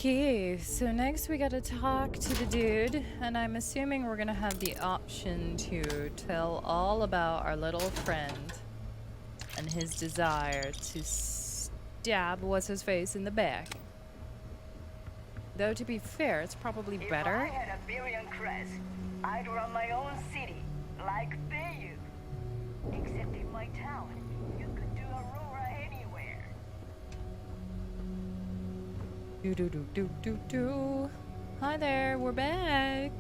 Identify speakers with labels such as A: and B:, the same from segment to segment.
A: Okay, so next we gotta talk to the dude, and I'm assuming we're gonna have the option to tell all about our little friend and his desire to stab what's-his-face in the back. Though, to be fair, it's probably better.
B: If I had a billion crest, I'd run my own city, like they do. Except in my town, you could do Aurora anywhere.
A: Do do do do do do. Hi there, we're back.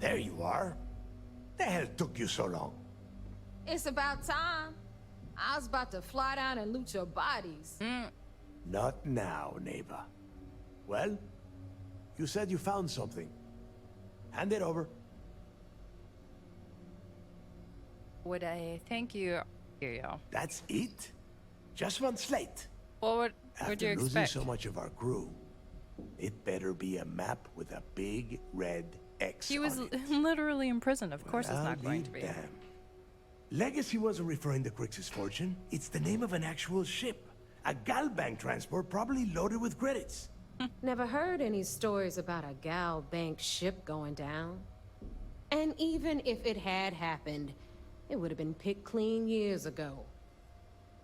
C: There you are. The hell took you so long?
D: It's about time. I was about to fly down and loot your bodies.
C: Not now, neighbor. Well, you said you found something. Hand it over.
A: Would I thank you? Here you go.
C: That's it? Just one slate?
A: What would you
C: After losing
A: expect?
C: so much of our crew, it better be a map with a big red X
A: He was
C: on it.
A: literally in prison. Of course, it's
C: Well,
A: not going
C: you
A: to be.
C: damn. Legacy wasn't referring to Crix's fortune. It's the name of an actual ship. A Galbank transport, probably loaded with credits.
D: Never heard any stories about a gal bank ship going down. And even if it had happened, it would have been picked clean years ago.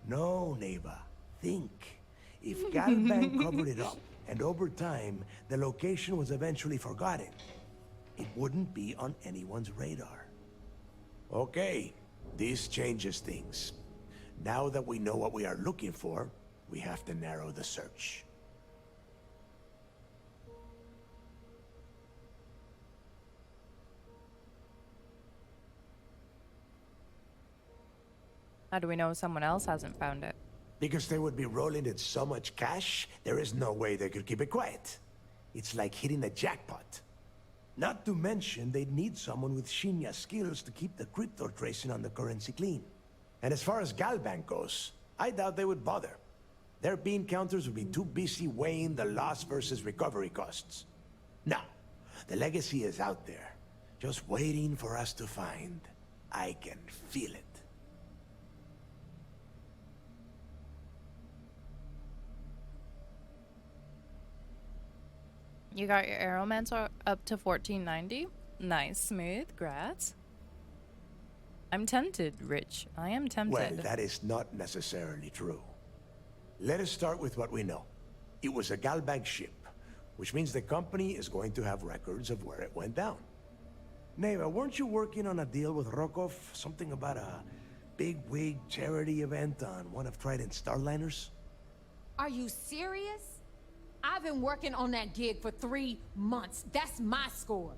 C: No, neighbor. Think. If Galbank covered it up, and over time, the location was eventually forgotten, it wouldn't be on anyone's radar. Okay, this changes things. Now that we know what we are looking for, we have to narrow the search.
A: How do we know someone else hasn't found it?
C: Because they would be rolling in so much cash, there is no way they could keep it quiet. It's like hitting a jackpot. Not to mention, they'd need someone with Shinya skills to keep the crypto tracing on the currency clean. And as far as Galbank goes, I doubt they would bother. Their bean counters would be too busy weighing the loss versus recovery costs. Now, the legacy is out there, just waiting for us to find. I can feel it.
A: You got your Aeromancer up to 1490. Nice, smooth, grats. I'm tempted, Rich. I am tempted.
C: Well, that is not necessarily true. Let us start with what we know. It was a Galbank ship, which means the company is going to have records of where it went down. Neva, weren't you working on a deal with Rokov? Something about a big-wig charity event on one of Trident's Starliners?
D: Are you serious? I've been working on that gig for 3 months. That's my score.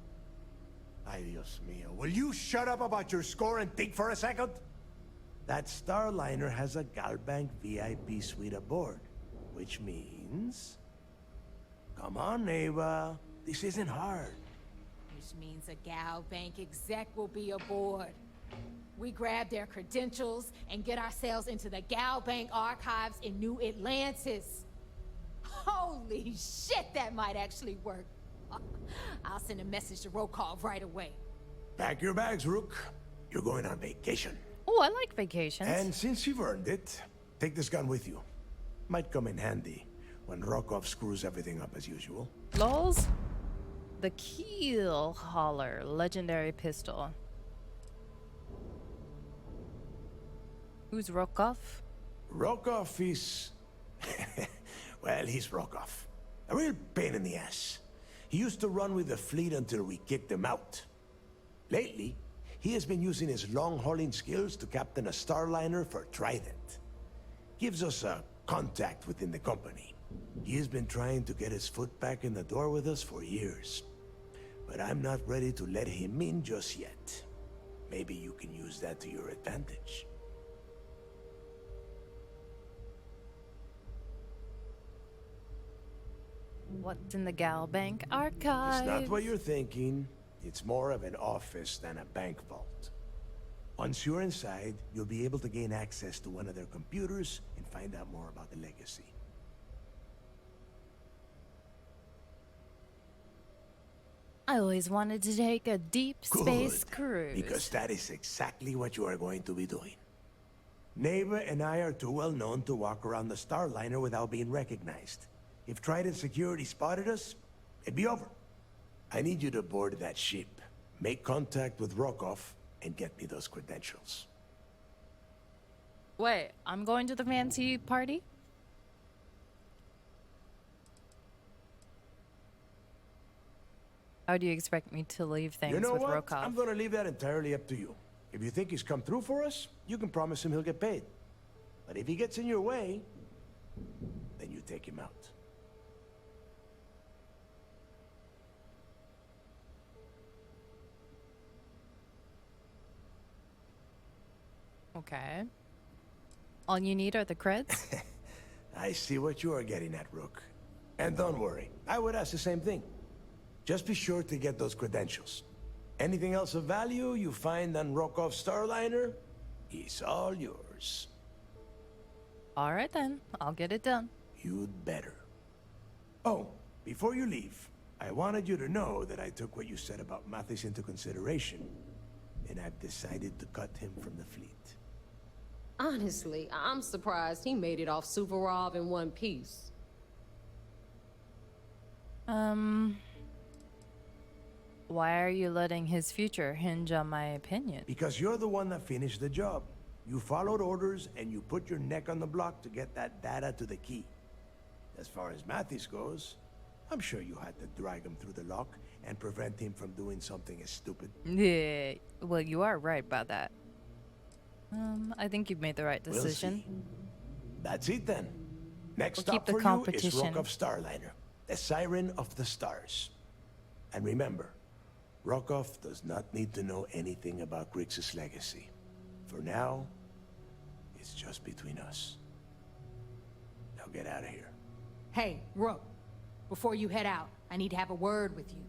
C: Ay, Dios mío. Will you shut up about your score and think for a second? That Starliner has a Galbank VIP suite aboard, which means... Come on, Neva. This isn't hard.
D: Which means a gal bank exec will be aboard. We grab their credentials and get ourselves into the gal bank archives in New Atlantis. Holy shit, that might actually work. I'll send a message to Rokov right away.
C: Pack your bags, Rook. You're going on vacation.
A: Oh, I like vacations.
C: And since you've earned it, take this gun with you. Might come in handy when Rokov screws everything up as usual.
A: Lols? The Keel Hauler, legendary pistol. Who's Rokov?
C: Rokov is... well, he's Rokov. A real pain in the ass. He used to run with the fleet until we kicked him out. Lately, he has been using his long-hauling skills to captain a Starliner for Trident. Gives us a contact within the company. He has been trying to get his foot back in the door with us for years. But I'm not ready to let him in just yet. Maybe you can use that to your advantage.
A: What's in the Galbank archive?
C: It's not what you're thinking. It's more of an office than a bank vault. Once you're inside, you'll be able to gain access to one of their computers and find out more about the legacy.
A: I always wanted to take a deep space
C: Good,
A: cruise.
C: because that is exactly what you are going to be doing. Neighbor and I are too well known to walk around the Starliner without being recognized. If Trident Security spotted us, it'd be over. I need you to board that ship, make contact with Rokov, and get me those credentials.
A: Wait, I'm going to the fancy party? How do you expect me to leave things
C: You know
A: with
C: what?
A: Rokov?
C: I'm gonna leave that entirely up to you. If you think he's come through for us, you can promise him he'll get paid. But if he gets in your way, then you take him out.
A: Okay. All you need are the creds?
C: I see what you are getting at, Rook. And don't worry, I would ask the same thing. Just be sure to get those credentials. Anything else of value you find on Rokov's Starliner is all yours.
A: All right then, I'll get it done.
C: You'd better. Oh, before you leave, I wanted you to know that I took what you said about Mathis into consideration, and I've decided to cut him from the fleet.
E: Honestly, I'm surprised he made it off Suvorov in one piece.
A: Why are you letting his future hinge on my opinion?
C: Because you're the one that finished the job. You followed orders and you put your neck on the block to get that data to the key. As far as Mathis goes, I'm sure you had to drag him through the lock and prevent him from doing something as stupid.
A: Yeah, well, you are right about that. I think you've made the right
C: We'll
A: decision.
C: see. That's it then. Next
A: We'll
C: stop
A: keep the
C: for
A: competition.
C: you is Rokov Starliner, the siren of the stars. And remember, Rokov does not need to know anything about Grixis' legacy. For now, it's just between us. Now get out of here.
D: Hey, Rook, before you head out, I need to have a word with you.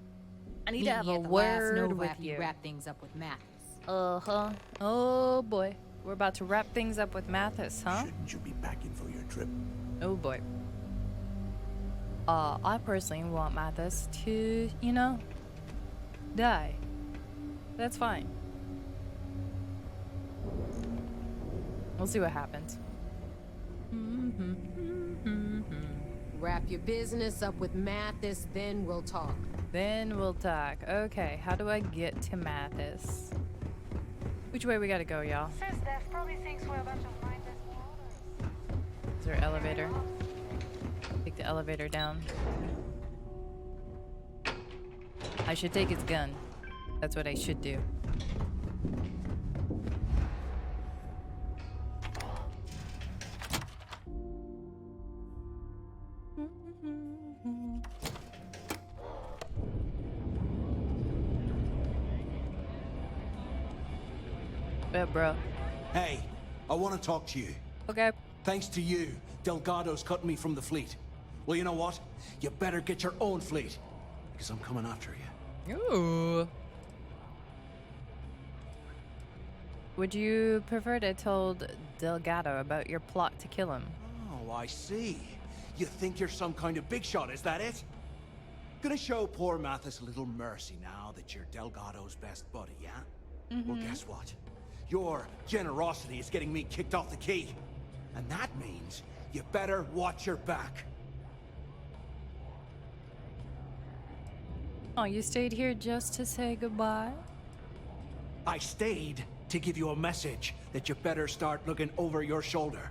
A: I need
D: Meet
A: to have
D: me
A: a
D: at the last
A: word
D: Nova
A: with
D: after
A: you.
D: wrap things up with Mathis.
A: Uh-huh. Oh boy. We're about to wrap things up with Mathis, huh?
C: Shouldn't you be packing for your trip?
A: Oh boy. I personally want Mathis to, you know, die. That's fine. We'll see what happens.
E: Wrap your business up with Mathis, then we'll talk.
A: Then we'll talk. Okay, how do I get to Mathis? Which way we gotta go, y'all?
B: Says Steph probably thinks we're a bunch of mindless marauders.
A: Is there an elevator? Take the elevator down. I should take his gun. That's what I should do. Yeah, bro.
F: Hey, I want to talk to you.
A: Okay.
F: Thanks to you, Delgado's cutting me from the fleet. Well, you know what? You better get your own fleet, because I'm coming after you.
A: Ooh. Would you prefer to told Delgado about your plot to kill him?
F: Oh, I see. You think you're some kind of big shot, is that it? Gonna show poor Mathis a little mercy now that you're Delgado's best buddy, yeah? Well, guess what? Your generosity is getting me kicked off the key. And that means you better watch your back.
A: Oh, you stayed here just to say goodbye?
F: I stayed to give you a message that you better start looking over your shoulder.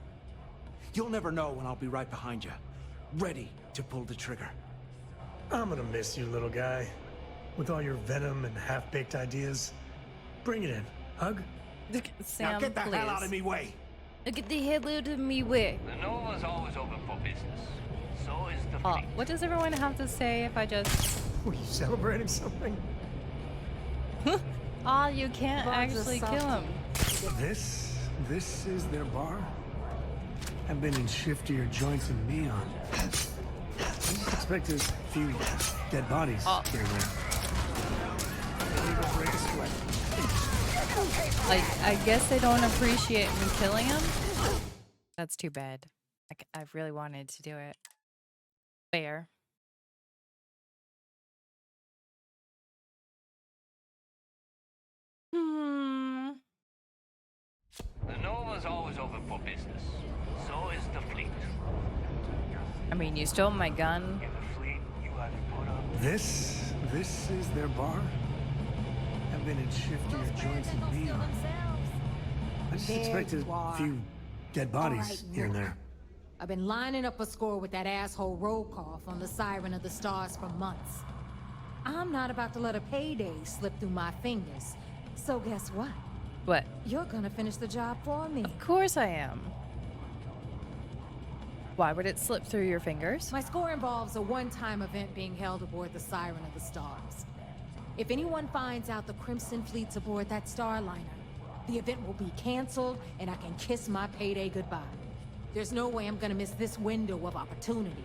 F: You'll never know when I'll be right behind you, ready to pull the trigger.
G: I'm gonna miss you, little guy. With all your venom and half-baked ideas. Bring it in. Hug?
A: Look at Sam,
F: Now get the
A: please.
F: hell out of me way!
A: Look at the hell out of me way.
H: The Nova's always open for business. So is the
A: Oh,
H: fleet.
A: what does everyone have to say if I just...
G: Were you celebrating something?
A: Oh, you can't actually kill him.
G: This is their bar? I've been in shiftier joints than neon. I just expected a few dead bodies here and there. Maybe they'll break a sweat.
A: Like, I guess they don't appreciate me killing him? That's too bad. I really wanted to do it. Fair.
H: The Nova's always open for business. So is the fleet.
A: I mean, you stole my gun.
H: In the fleet, you have put up.
G: This is their bar? I've been in shiftier joints than me on. I just
D: There
G: expected
D: you are.
G: a few dead bodies
D: All right,
G: here and
D: look.
G: there.
D: I've been lining up a score with that asshole Rokoff on the Siren of the Stars for months. I'm not about to let a payday slip through my fingers. So guess what?
A: What?
D: You're gonna finish the job for me.
A: Of course I am. Why would it slip through your fingers?
D: My score involves a one-time event being held aboard the Siren of the Stars. If anyone finds out the Crimson Fleet's aboard that Starliner, the event will be canceled and I can kiss my payday goodbye. There's no way I'm gonna miss this window of opportunity.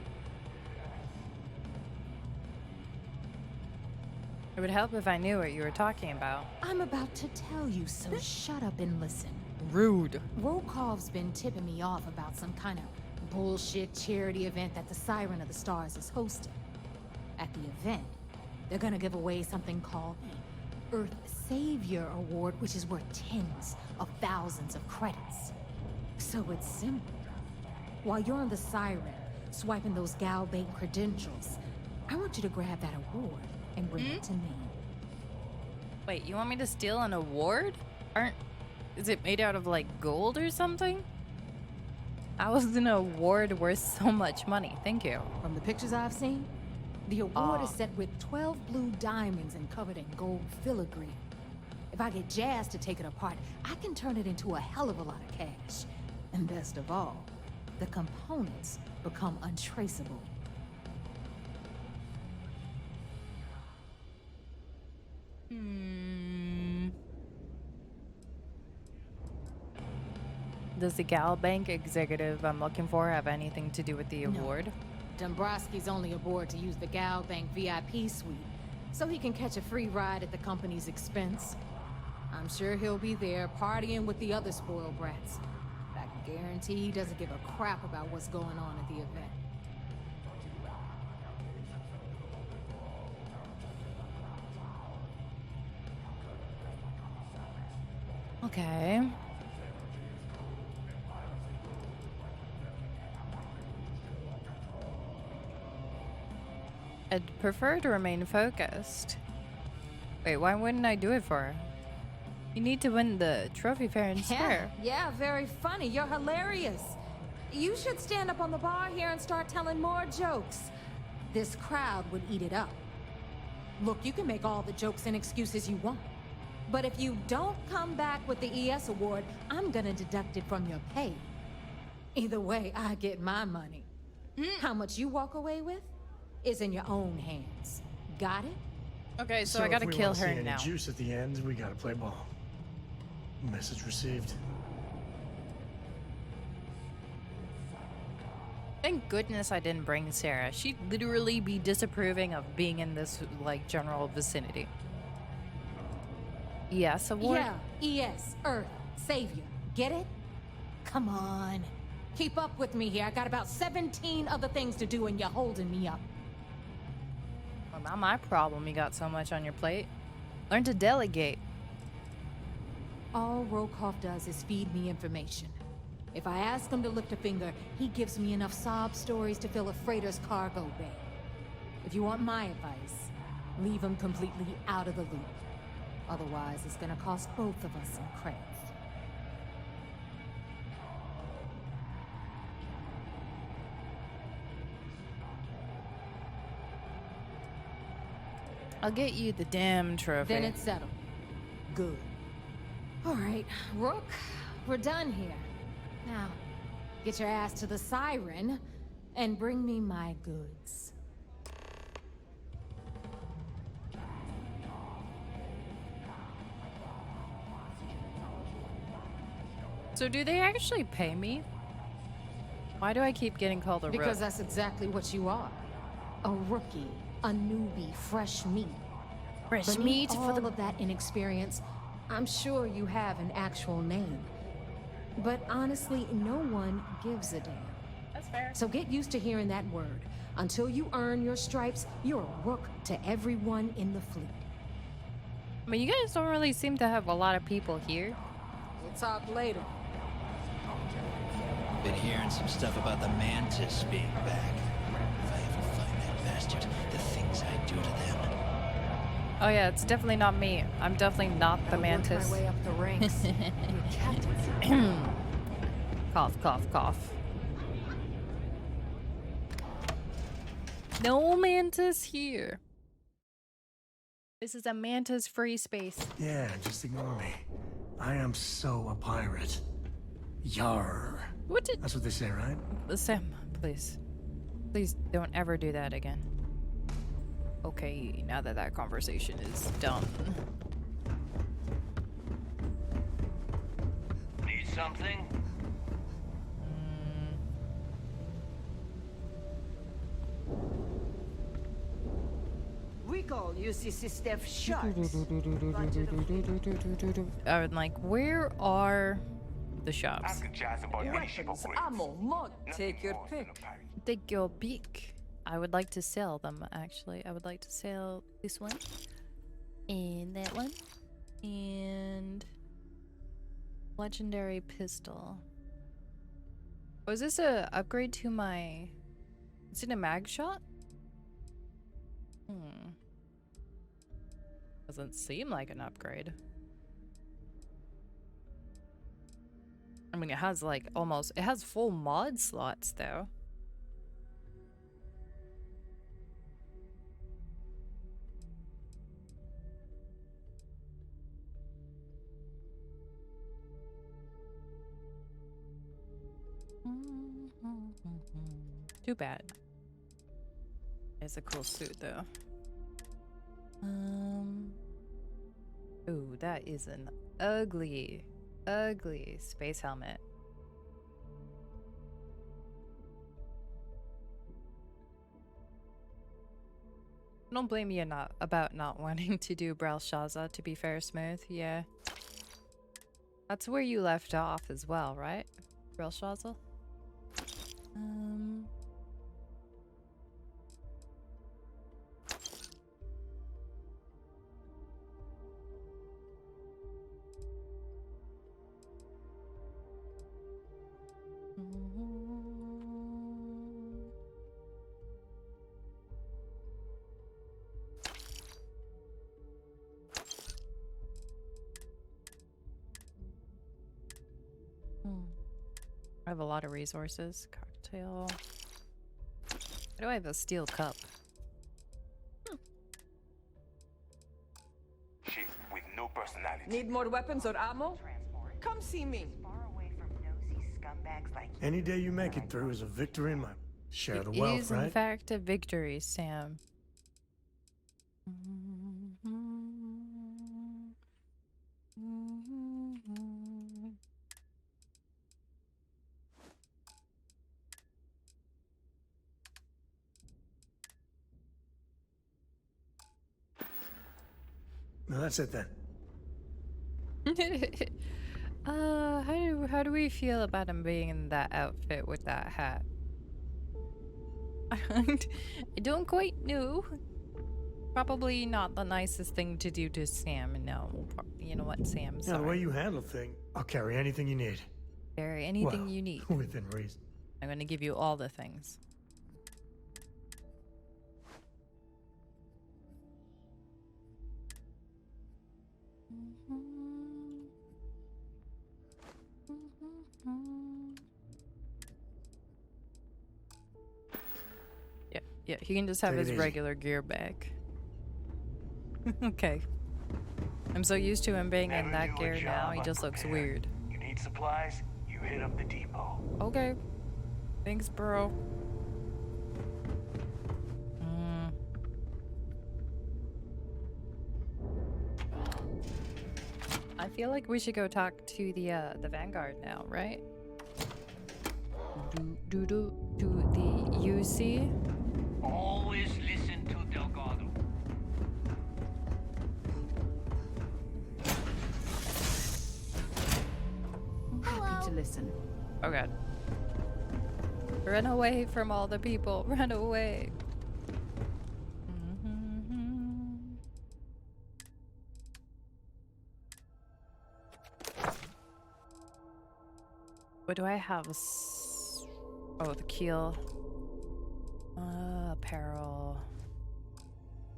A: It would help if I knew what you were talking about.
D: I'm about to tell you, so shut up and listen.
A: Rude.
D: Rokov's been tipping me off about some kind of bullshit charity event that the Siren of the Stars is hosting. At the event, they're gonna give away something called the Earth Savior Award, which is worth tens of thousands of credits. So it's simple. While you're on the Siren, swiping those Gal Bank credentials, I want you to grab that award and bring it to me.
A: Wait, you want me to steal an award? Is it made out of like gold or something? How is an award worth so much money? Thank you.
D: From the pictures I've seen, the award
A: Oh.
D: is set with 12 blue diamonds and covered in gold filigree. If I get Jazz to take it apart, I can turn it into a hell of a lot of cash. And best of all, the components become untraceable.
A: Does the Gal Bank executive I'm looking for have anything to do with the award?
D: Dombrowski's only aboard to use the Gal Bank VIP suite, so he can catch a free ride at the company's expense. I'm sure he'll be there partying with the other spoiled brats. I can guarantee he doesn't give a crap about what's going on at the event.
A: Okay. I'd prefer to remain focused. Wait, why wouldn't I do it for her? You need to win the trophy fair and square.
D: Yeah, very funny. You're hilarious. You should stand up on the bar here and start telling more jokes. This crowd would eat it up. Look, you can make all the jokes and excuses you want. But if you don't come back with the ES award, I'm gonna deduct it from your pay. Either way, I get my money. How much you walk away with is in your own hands. Got it?
A: Okay, so I gotta kill her now.
G: Juice at the end, we gotta play ball. Message received.
A: Thank goodness I didn't bring Sarah. She'd literally be disapproving of being in this, like, general vicinity. Yes, award?
D: Yeah, ES, Earth, Savior. Get it? Come on. Keep up with me here. I got about 17 other things to do and you're holding me up.
A: Well, not my problem you got so much on your plate. Learn to delegate.
D: All Rokoff does is feed me information. If I ask him to lift a finger, he gives me enough sob stories to fill a freighter's cargo bay. If you want my advice, leave him completely out of the loop. Otherwise, it's gonna cost both of us some credits.
A: I'll get you the damn trophy.
D: Then it's settled. Good. All right, Rook, we're done here. Now, get your ass to the Siren and bring me my goods.
A: So do they actually pay me? Why do I keep getting called a
D: Because
A: rook?
D: that's exactly what you are. A rookie, a newbie, fresh meat.
A: Fresh
D: Beneath
A: meat
D: all
A: for the...
D: of that inexperience, I'm sure you have an actual name. But honestly, no one gives a damn.
A: That's fair.
D: So get used to hearing that word. Until you earn your stripes, you're a rook to everyone in the fleet.
A: I mean, you guys don't really seem to have a lot of people here.
D: We'll talk later.
I: Been hearing some stuff about the Mantis being back. If I ever find that bastard, the things I do to them.
A: Oh yeah, it's definitely not me. I'm definitely not the
J: I'll work
A: mantis.
J: my way up the ranks. Your captain's
A: Cough, cough, cough. No mantis here. This is a mantis-free space.
G: Yeah, just ignore me. I am so a pirate. Yar.
A: What did...
G: That's what they say, right?
A: Sam, please. Please don't ever do that again. Okay, now that that conversation is done.
H: Need something?
B: We call UCC staff sharks.
A: I would like, where are the shops?
J: weapons, ammo, mod. Take your pick.
A: Take your pick. I would like to sell them, actually. I would like to sell this one. And that one. And... legendary pistol. Oh, is this a upgrade to my... Is it a mag shot? Doesn't seem like an upgrade. I mean, it has like almost... It has full mod slots, though. Too bad. It's a cool suit though. Ooh, that is an ugly, ugly space helmet. Don't blame you about not wanting to do Belshazzar, to be fair, Smooth. Yeah. That's where you left off as well, right? Belshazzar? I have a lot of resources. Cocktail. Why do I have a steel cup?
K: Ship with no personality.
J: Need more weapons or ammo? Come see me.
B: Far away from nosy scumbags like you.
G: Any day you make it through is a victory in my share of the
A: It
G: wealth,
A: is
G: right?
A: in fact a victory, Sam.
G: No, that's it then.
A: How do we feel about him being in that outfit with that hat? I don't quite know. Probably not the nicest thing to do to Sam. No, you know what, Sam?
G: Yeah,
A: Sorry.
G: the way you handle things, I'll carry anything you need.
A: Carry anything
G: Well,
A: you need.
G: Within reason.
A: I'm gonna give you all the things. Yeah, he can just have
G: Take it
A: his
G: easy.
A: regular gear back. Okay. I'm so used to him being in
K: Never
A: that
K: do a
A: gear now, he
K: job
A: just looks
K: unprepared.
A: weird.
K: You need supplies? You hit up the depot.
A: Okay. Thanks, bro. I feel like we should go talk to the Vanguard now, right? To the UC.
H: Always listen to Delgado.
J: Happy to listen.
A: Oh god. Run away from all the people. Run away. What do I have? Oh, the keel. Apparel.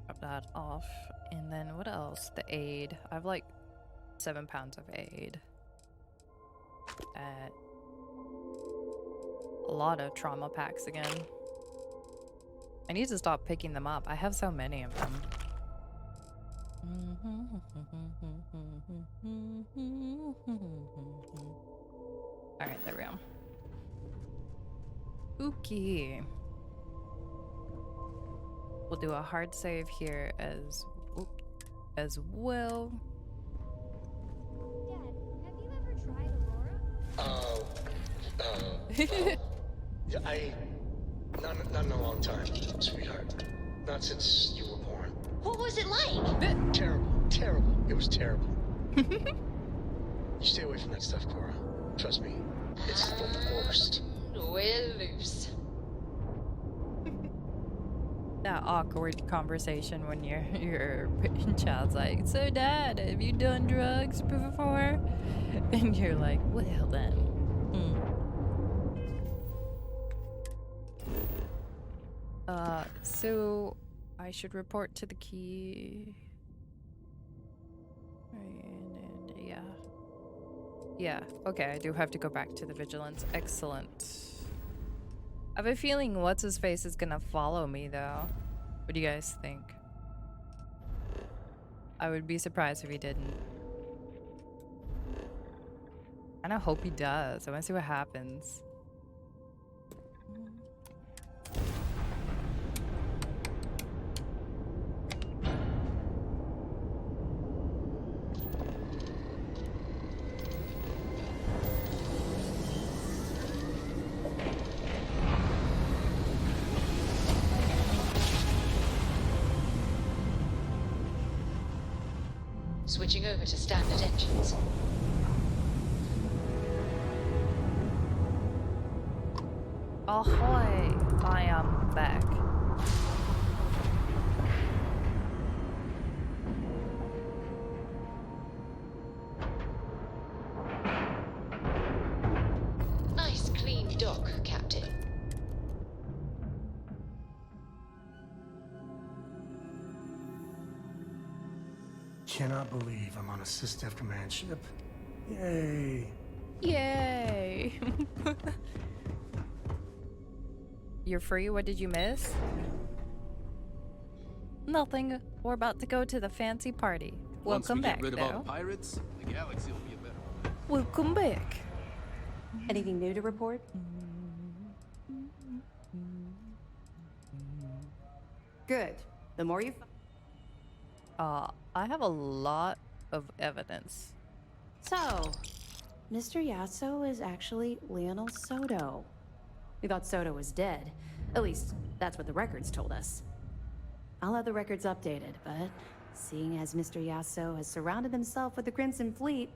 A: Drop that off. And then what else? The aid. I have like 7 pounds of aid. A lot of trauma packs again. I need to stop picking them up. I have so many of them. Alright, there we go. Ookie. We'll do a hard save here as well.
L: Dad, have you ever tried Aurora?
M: Yeah, not in a long time, sweetheart. Not since you were born.
L: What was it like?
M: Terrible. It was terrible. You stay away from that stuff, Cora. Trust me, it's the worst.
L: We're loose.
A: That awkward conversation when your child's like, "So Dad, have you done drugs before?" And you're like, "Well then." So I should report to the key. And yeah. Okay, I do have to go back to the vigilance. Excellent. I have a feeling what's his face is gonna follow me though. What do you guys think? I would be surprised if he didn't. I kinda hope he does. I wanna see what happens.
L: Switching over to standard engines.
A: Ahoy! I am back.
L: Nice clean dock, Captain.
G: Cannot believe I'm on a Systef command ship. Yay.
A: Yay! You're free? What did you miss? Nothing. We're about to go to the fancy party. Welcome back,
N: Once we get rid of
A: though.
N: all the pirates, the galaxy will be a better one.
A: Welcome back.
O: Anything new to report? Good. The more you...
A: I have a lot of evidence.
O: So, Mr. Yasso is actually Lionel Soto. We thought Soto was dead. At least, that's what the records told us. I'll have the records updated, but seeing as Mr. Yasso has surrounded himself with the Crimson Fleet,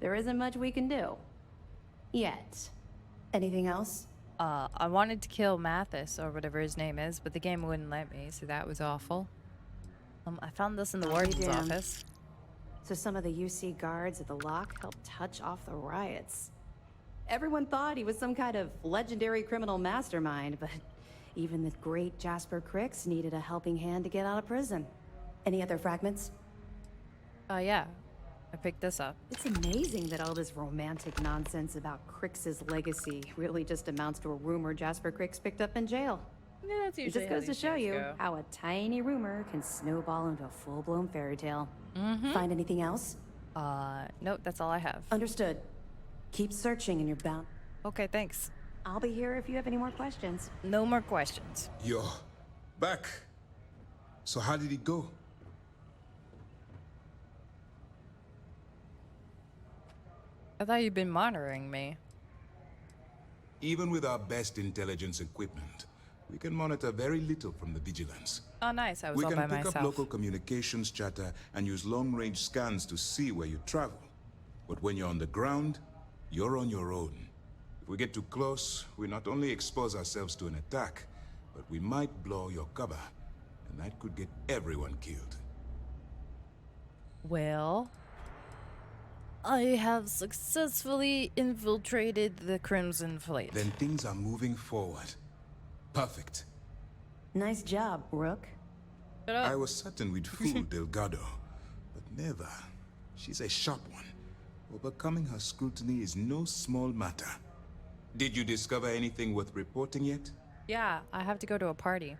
O: there isn't much we can do. Yet. Anything else?
A: I wanted to kill Mathis, or whatever his name is, but the game wouldn't let me, so that was awful. I found this in the warden's office.
O: So some of the UC guards at the lock helped touch off the riots. Everyone thought he was some kind of legendary criminal mastermind, but even the great Jasper Cricks needed a helping hand to get out of prison. Any other fragments?
A: Yeah. I picked this up.
O: It's amazing that all this romantic nonsense about Cricks's legacy really just amounts to a rumor Jasper Cricks picked up in jail.
A: Yeah, that's
O: It
A: usually
O: just goes to show you how a tiny rumor can snowball into a full-blown fairy tale. Find anything else?
A: Nope, that's all I have.
O: Understood. Keep searching and you're bound.
A: Okay, thanks.
O: I'll be here if you have any more questions.
A: No more questions.
P: You're back. So how did it go?
A: I thought you'd been monitoring me.
P: Even with our best intelligence equipment, we can monitor very little from the vigilance.
A: Oh, nice. I was
P: We
A: all
P: can
A: by
P: pick
A: myself.
P: up local communications chatter and use long-range scans to see where you travel. But when you're on the ground, you're on your own. If we get too close, we not only expose ourselves to an attack, but we might blow your cover, and that could get everyone killed.
A: Well, I have successfully infiltrated the Crimson Fleet.
P: Then things are moving forward. Perfect.
O: Nice job, Rook.
P: I was certain we'd fool Delgado, but never. She's a sharp one. Overcoming her scrutiny is no small matter. Did you discover anything worth reporting yet?
A: Yeah, I have to go to a party.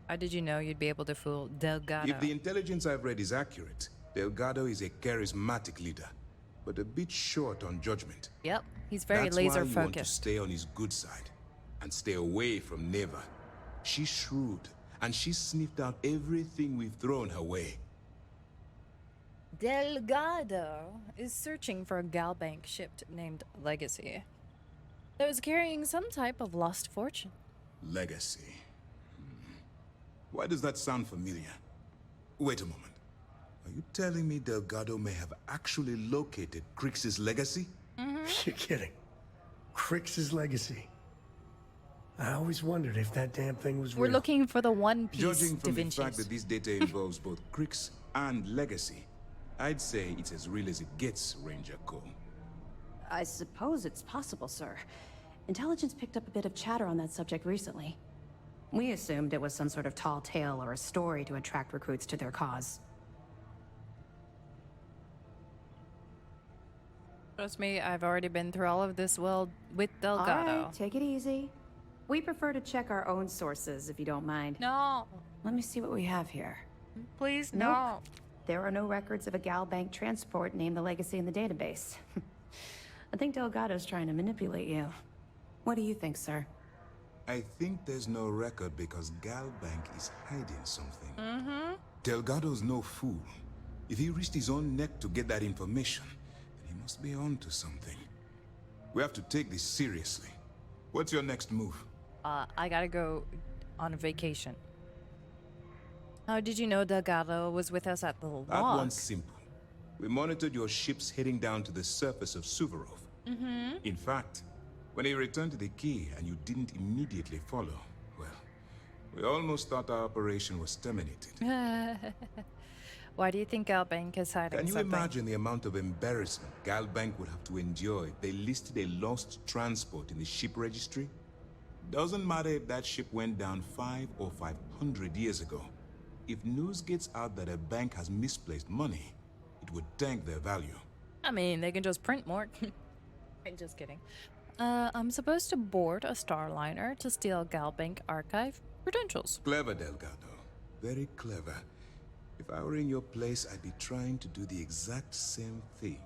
A: How did you know you'd be able to fool Delgado?
P: If the intelligence I've read is accurate, Delgado is a charismatic leader, but a bit short on judgment.
A: Yep, he's very
P: That's
A: laser
P: why you want to
A: focused.
P: stay on his good side and stay away from Neva. She's shrewd, and she's sniffed out everything we've thrown her way.
A: Delgado is searching for a Galbank ship named Legacy that was carrying some type of lost fortune.
P: Legacy. Why does that sound familiar? Wait a moment. Are you telling me Delgado may have actually located Crix's legacy?
G: You're kidding. Crix's legacy. I always wondered if that damn thing was
A: We're
G: real.
A: looking for the One Piece
P: Judging
A: Da
P: from the
A: Vinci's.
P: fact that this data involves both Crix and legacy, I'd say it's as real as it gets, Ranger Cole.
O: I suppose it's possible, sir. Intelligence picked up a bit of chatter on that subject recently. We assumed it was some sort of tall tale or a story to attract recruits to their cause.
A: Trust me, I've already been through all of this well with Delgado.
O: All right, take it easy. We prefer to check our own sources, if you don't mind.
A: No.
O: Let me see what we have here.
A: Please,
O: Nope.
A: no.
O: There are no records of a Galbank transport named the Legacy in the database. I think Delgado's trying to manipulate you. What do you think, sir?
P: I think there's no record because Galbank is hiding something. Delgado's no fool. If he risked his own neck to get that information, then he must be onto something. We have to take this seriously. What's your next move?
A: I gotta go on a vacation. How did you know Delgado was with us at the log?
P: That one's simple. We monitored your ships heading down to the surface of Suvorov. In fact, when he returned to the key and you didn't immediately follow, well, we almost thought our operation was terminated.
A: Why do you think Galbank is hiding
P: Can you
A: something?
P: imagine the amount of embarrassment Galbank would have to endure if they listed a lost transport in the ship registry? Doesn't matter if that ship went down 5 or 500 years ago. If news gets out that a bank has misplaced money, it would tank their value.
A: I mean, they can just print more. I'm just kidding. I'm supposed to board a Starliner to steal Galbank archive credentials.
P: Clever, Delgado. Very clever. If I were in your place, I'd be trying to do the exact same thing.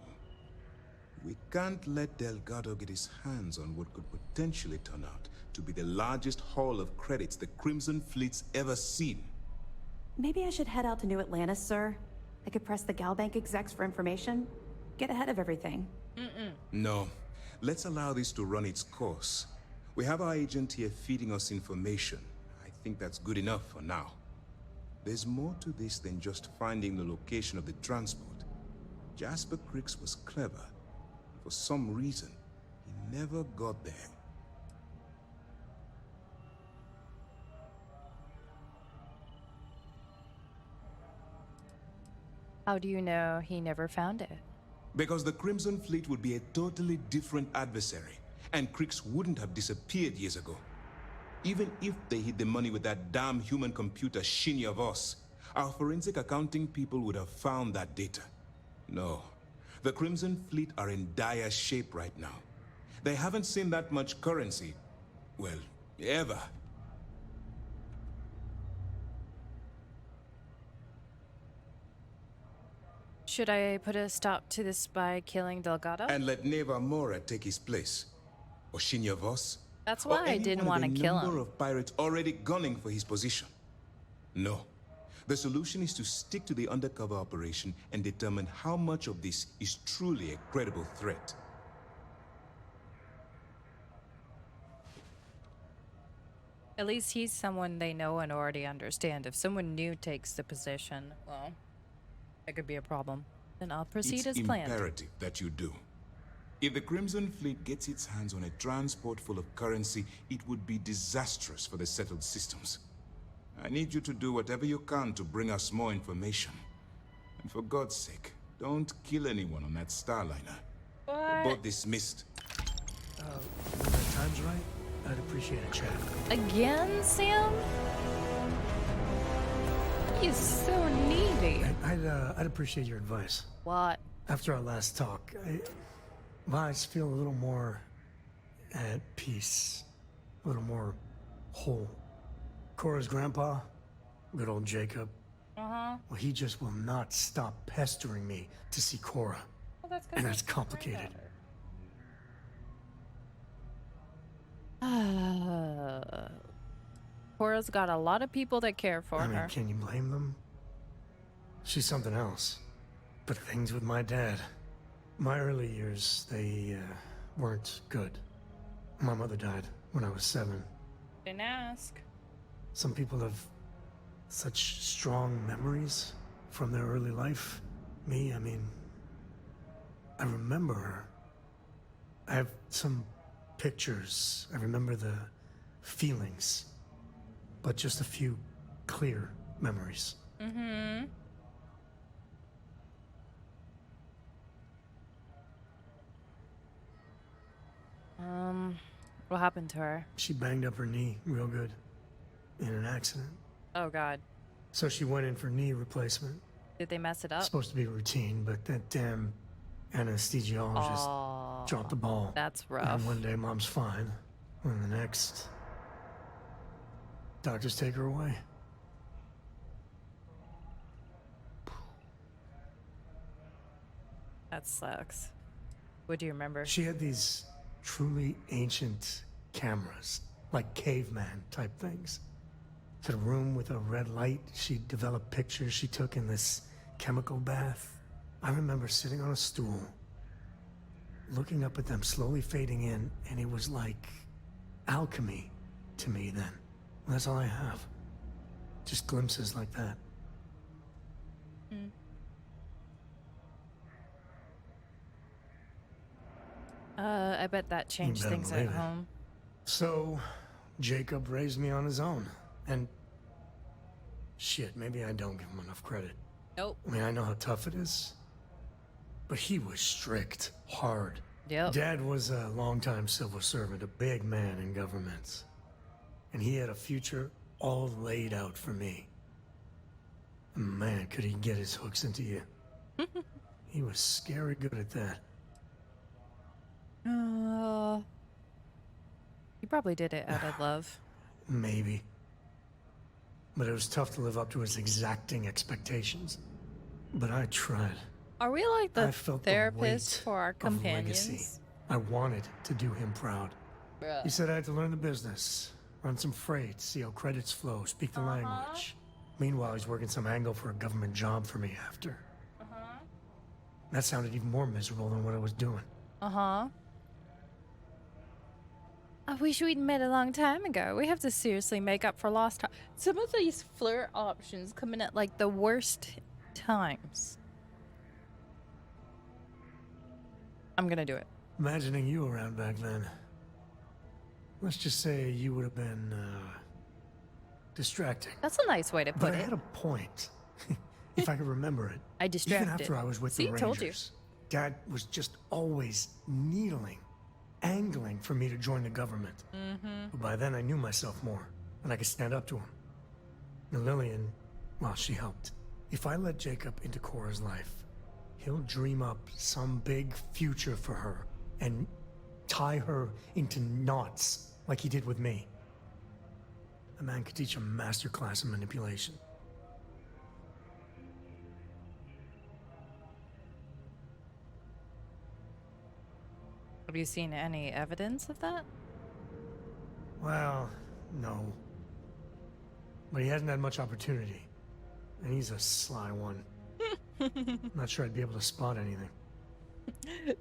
P: We can't let Delgado get his hands on what could potentially turn out to be the largest haul of credits the Crimson Fleet's ever seen.
O: Maybe I should head out to New Atlantis, sir. I could press the Galbank execs for information. Get ahead of everything.
P: No. Let's allow this to run its course. We have our agent here feeding us information. I think that's good enough for now. There's more to this than just finding the location of the transport. Jasper Crix was clever. For some reason, he never got there.
A: How do you know he never found it?
P: Because the Crimson Fleet would be a totally different adversary, and Crix wouldn't have disappeared years ago. Even if they hid the money with that damn human computer Shinya Voss, our forensic accounting people would have found that data. No. The Crimson Fleet are in dire shape right now. They haven't seen that much currency, well, ever.
A: Should I put a stop to this by killing Delgado?
P: And let Neva Mora take his place. Or Shinya Voss.
A: That's
P: or
A: why I
P: any
A: didn't
P: one
A: want
P: of
A: to
P: the
A: kill
P: number
A: him.
P: of pirates already gunning for his position. No. The solution is to stick to the undercover operation and determine how much of this is truly a credible threat.
A: At least he's someone they know and already understand. If someone new takes the position, well, that could be a problem. Then I'll proceed as planned.
P: It's imperative that you do. If the Crimson Fleet gets its hands on a transport full of currency, it would be disastrous for the settled systems. I need you to do whatever you can to bring us more information. And for God's sake, don't kill anyone on that Starliner.
A: What?
P: Both dismissed.
G: When the time's right, I'd appreciate a chat.
A: Again, Sam? He's so needy.
G: I'd appreciate your advice.
A: What?
G: After our last talk, I just feel a little more at peace, a little more whole. Cora's grandpa, good old Jacob. Well, he just will not stop pestering me to see Cora.
A: Well, that's
G: And that's complicated.
A: Cora's got a lot of people that care for
G: I mean,
A: her.
G: can you blame them? She's something else. But things with my dad, my early years, they weren't good. My mother died when I was 7.
A: Didn't ask.
G: Some people have such strong memories from their early life. Me, I mean, I remember her. I have some pictures. I remember the feelings, but just a few clear memories.
A: Mm-hmm. What happened to her?
G: She banged up her knee real good in an accident.
A: Oh, God.
G: So she went in for knee replacement.
A: Did they mess it up?
G: Supposed to be routine, but that damn anesthesiologist dropped the ball.
A: That's rough.
G: And one day mom's fine, and the next, doctors take her away.
A: That sucks. What do you remember?
G: She had these truly ancient cameras, like caveman type things. It's a room with a red light. She developed pictures she took in this chemical bath. I remember sitting on a stool, looking up at them slowly fading in, and it was like alchemy to me then. That's all I have. Just glimpses like that.
A: I bet that changed
G: better
A: things at
G: believe it.
A: home.
G: So, Jacob raised me on his own, and shit, maybe I don't give him enough credit.
A: Nope.
G: I mean, I know how tough it is, but he was strict, hard.
A: Yep.
G: Dad was a longtime civil servant, a big man in government, and he had a future all laid out for me. Man, could he get his hooks into you. He was scary good at that.
A: He probably did it out of love.
G: Maybe. But it was tough to live up to his exacting expectations. But I tried.
A: Are we like
G: I
A: the
G: felt
A: therapist
G: the weight
A: for our
G: of legacy.
A: companions?
G: I wanted to do him proud.
A: Bruh.
G: He said I had to learn the business, run some freight, see how credits flow, speak the language. Meanwhile, he's working some angle for a government job for me after. That sounded even more miserable than what I was doing.
A: I wish we'd met a long time ago. We have to seriously make up for lost time. Some of these flirt options come in at like the worst times. I'm gonna do it.
G: Imagining you around back then. Let's just say you would have been, distracting.
A: That's a nice way to
G: But
A: put
G: I
A: it.
G: had a point. If I could remember it.
A: I distracted.
G: Even after I was with
A: See,
G: the Rangers.
A: told you.
G: Dad was just always needling, angling for me to join the government. But by then I knew myself more, and I could stand up to him. And Lillian, well, she helped. If I let Jacob into Cora's life, he'll dream up some big future for her and tie her into knots like he did with me. A man could teach a master class in manipulation.
A: Have you seen any evidence of that?
G: Well, no. But he hasn't had much opportunity. And he's a sly one. Not sure I'd be able to spot anything.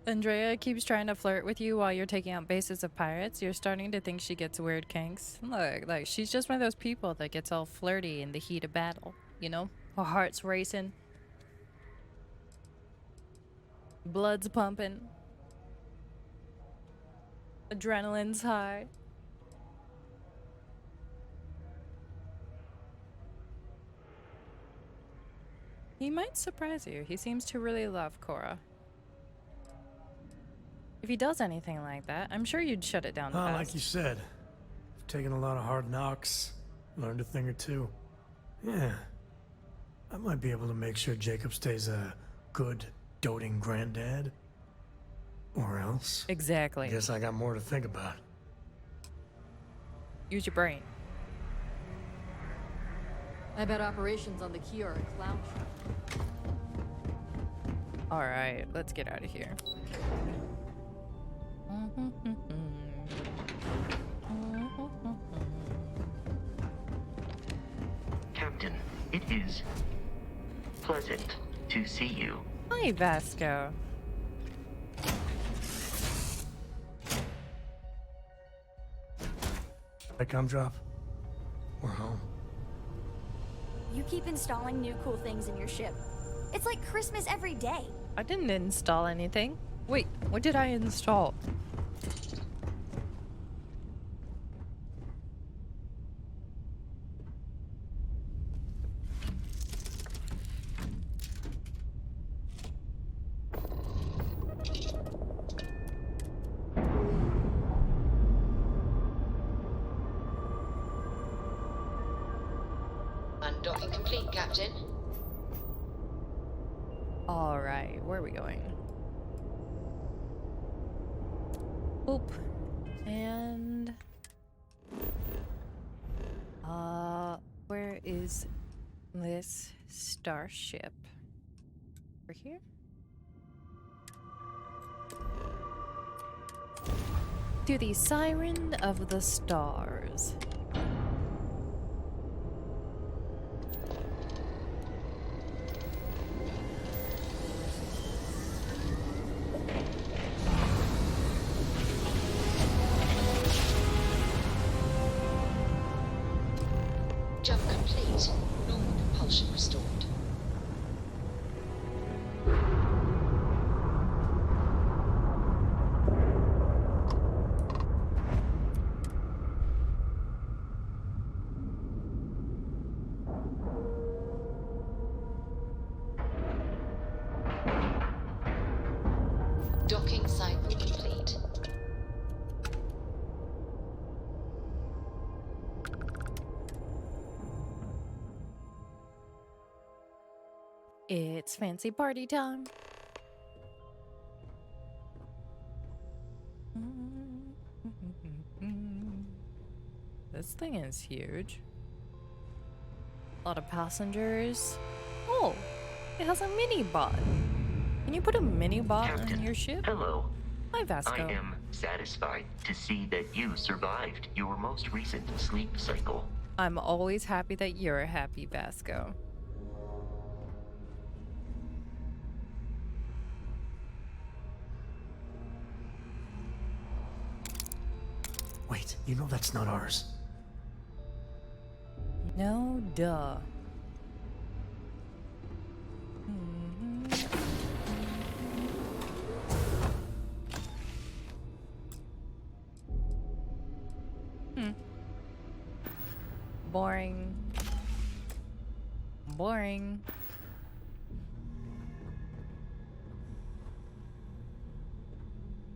A: Andrea keeps trying to flirt with you while you're taking out bases of pirates. You're starting to think she gets weird kinks. Look, like, she's just one of those people that gets all flirty in the heat of battle. You know? Her heart's racing. Blood's pumping. Adrenaline's high. He might surprise you. He seems to really love Cora. If he does anything like that, I'm sure you'd shut it down
G: Well,
A: fast.
G: like you said, I've taken a lot of hard knocks, learned a thing or two. Yeah, I might be able to make sure Jacob stays a good, doting granddad. Or else.
A: Exactly.
G: Guess I got more to think about.
A: Use your brain.
E: I bet operations on the key are a clown show.
A: Alright, let's get out of here.
Q: Captain, it is pleasant to see you.
A: Hi, Vasco.
G: I come drop. We're home.
R: You keep installing new cool things in your ship. It's like Christmas every day.
A: I didn't install anything. Wait, what did I install?
L: Undocking complete, Captain.
A: Alright, where are we going? Oop. And... where is this starship? Over here? To the Siren of the Stars.
L: Jump complete. Normal propulsion restored. Docking cycle complete.
A: It's fancy party time. This thing is huge. A lot of passengers. Oh, it has a mini bot. Can you put a mini bot
Q: Captain,
A: on your ship?
Q: Hello.
A: Hi, Vasco.
Q: I am satisfied to see that you survived your most recent sleep cycle.
A: I'm always happy that you're happy, Vasco.
G: Wait, you know that's not ours.
A: No, duh. Boring. Boring.